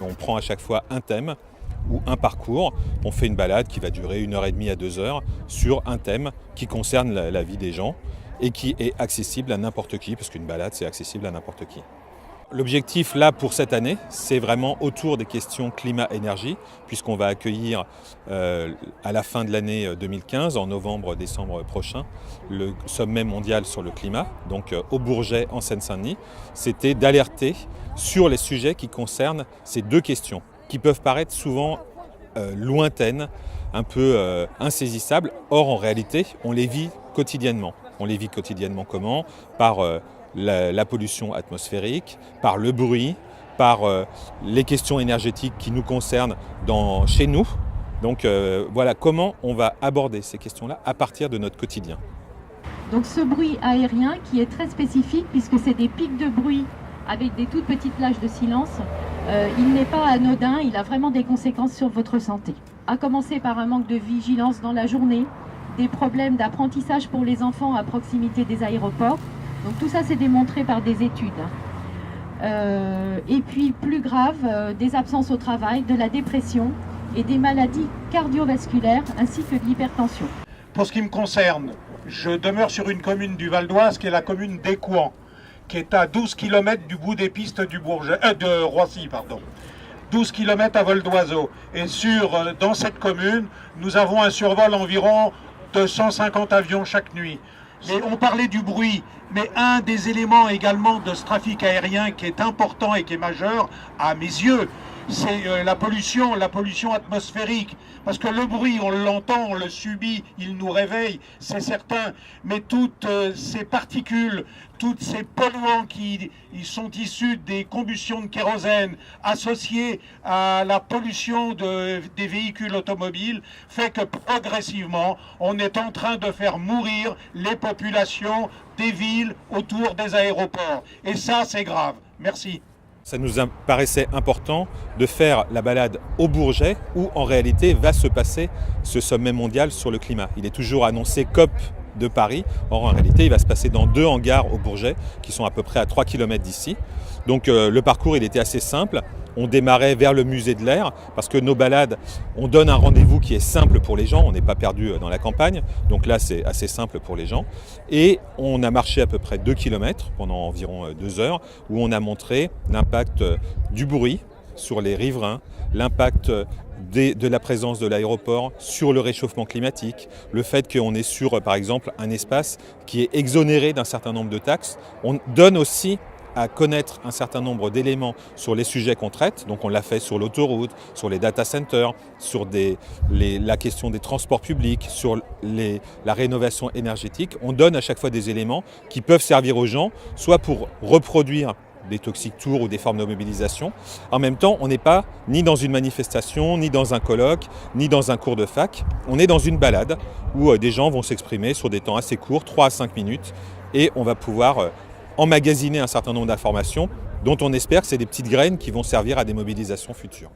On prend à chaque fois un thème ou un parcours. On fait une balade qui va durer 1h30 à 2 heures sur un thème qui concerne la vie des gens et qui est accessible à n'importe qui, parce qu'une balade, c'est accessible à n'importe qui. L'objectif là pour cette année, c'est vraiment autour des questions climat-énergie, puisqu'on va accueillir à la fin de l'année 2015, en novembre-décembre prochain, le sommet mondial sur le climat, donc au Bourget en Seine-Saint-Denis. C'était d'alerter sur les sujets qui concernent ces deux questions, qui peuvent paraître souvent lointaines, un peu insaisissables. Or, en réalité, on les vit quotidiennement. On les vit quotidiennement comment ? Par la pollution atmosphérique, par le bruit, par les questions énergétiques qui nous concernent chez nous. Donc voilà comment on va aborder ces questions-là à partir de notre quotidien. Donc ce bruit aérien qui est très spécifique puisque c'est des pics de bruit avec des toutes petites plages de silence, il n'est pas anodin, il a vraiment des conséquences sur votre santé. À commencer par un manque de vigilance dans la journée, des problèmes d'apprentissage pour les enfants à proximité des aéroports. Donc tout ça c'est démontré par des études. Et puis plus grave, des absences au travail, de la dépression et des maladies cardiovasculaires ainsi que de l'hypertension. Pour ce qui me concerne, je demeure sur une commune du Val d'Oise qui est la commune d'Écouen, qui est à 12 km du bout des pistes de Roissy. 12 km à vol d'oiseau. Et dans cette commune, nous avons un survol environ de 150 avions chaque nuit. Mais on parlait du bruit, mais un des éléments également de ce trafic aérien qui est important et qui est majeur, à mes yeux, c'est la pollution atmosphérique. Parce que le bruit, on l'entend, on le subit, il nous réveille, c'est certain. Mais toutes ces particules, tous ces polluants qui sont issus des combustions de kérosène associés à la pollution des véhicules automobiles, fait que progressivement, on est en train de faire mourir les populations des villes autour des aéroports. Et ça, c'est grave. Merci. Ça nous paraissait important de faire la balade au Bourget où en réalité va se passer ce sommet mondial sur le climat. Il est toujours annoncé COP de Paris, or en réalité il va se passer dans 2 hangars au Bourget qui sont à peu près à 3 km d'ici. Donc le parcours il était assez simple. On démarrait vers le musée de l'air parce que nos balades, on donne un rendez-vous qui est simple pour les gens, on n'est pas perdu dans la campagne, donc là c'est assez simple pour les gens. Et on a marché à peu près 2 km pendant environ 2 heures où on a montré l'impact du bruit sur les riverains, l'impact de la présence de l'aéroport sur le réchauffement climatique, le fait qu'on est sur par exemple un espace qui est exonéré d'un certain nombre de taxes. On donne aussi à connaître un certain nombre d'éléments sur les sujets qu'on traite. Donc on l'a fait sur l'autoroute, sur les data centers, sur la question des transports publics, sur la rénovation énergétique. On donne à chaque fois des éléments qui peuvent servir aux gens, soit pour reproduire des toxic tours ou des formes de mobilisation. En même temps, on n'est pas ni dans une manifestation, ni dans un colloque, ni dans un cours de fac. On est dans une balade où des gens vont s'exprimer sur des temps assez courts, 3 à 5 minutes, et on va pouvoir emmagasiner un certain nombre d'informations dont on espère que c'est des petites graines qui vont servir à des mobilisations futures.